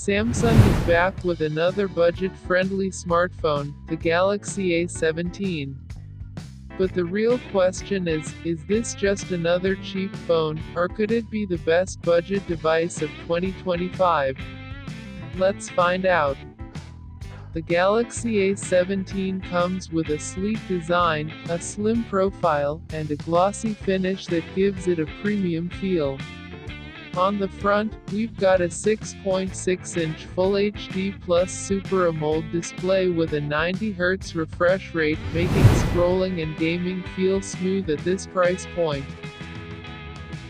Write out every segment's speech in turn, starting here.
Samsung is back with another budget-friendly smartphone, the Galaxy A17. But the real question is this just another cheap phone, or could it be the best budget device of 2025? Let's find out. The Galaxy A17 comes with a sleek design, a slim profile, and a glossy finish that gives it a premium feel. On the front, we've got a 6.6-inch Full HD Plus Super AMOLED display with a 90Hz refresh rate, making scrolling and gaming feel smooth at this price point.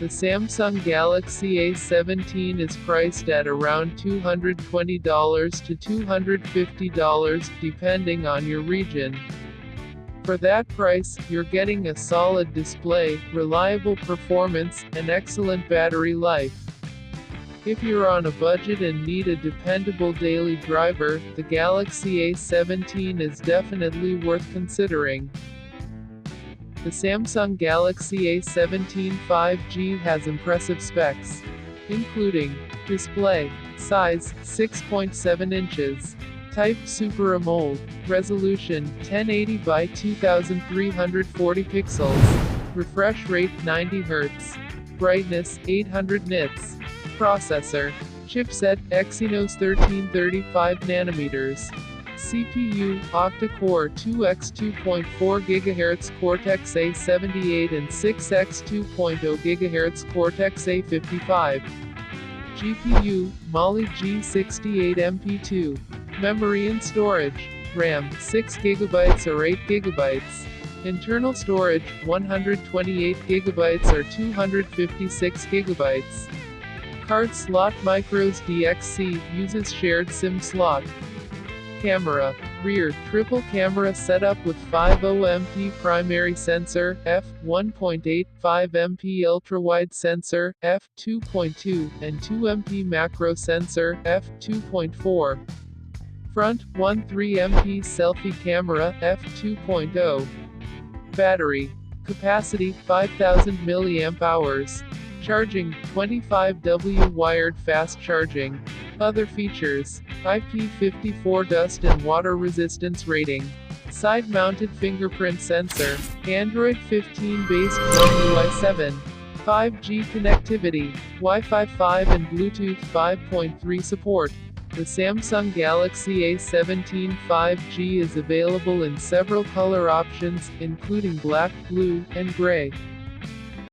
The Samsung Galaxy A17 is priced at around $220 to $250, depending on your region. For that price, you're getting a solid display, reliable performance, and excellent battery life. If you're on a budget and need a dependable daily driver, the Galaxy A17 is definitely worth considering. The Samsung Galaxy A17 5G has impressive specs, including display size 6.7 inches, type Super AMOLED, resolution 1080 by 2340 pixels, refresh rate 90 Hz, brightness 800 nits, processor, chipset Exynos 1335nm, CPU, octa-core 2x 2.4 GHz Cortex A78 and 6x 2.0 GHz Cortex A55, GPU, Mali G68MP2, memory and storage, RAM, 6GB or 8GB, internal storage, 128GB or 256GB, card slot micros DXC, uses shared SIM slot. Camera, rear, triple camera setup with 50MP primary sensor, f1.8, 5MP ultra-wide sensor, f2.2, and 2MP macro sensor, f2.4. Front, 13MP selfie camera, f2.0. Battery capacity, 5000 mAh. Charging, 25W wired fast charging. Other features, IP54 dust and water resistance rating. Side-mounted fingerprint sensor, Android 15 based One UI 7. 5G connectivity, Wi-Fi 5 and Bluetooth 5.3 support. The Samsung Galaxy A17 5G is available in several color options, including black, blue, and gray.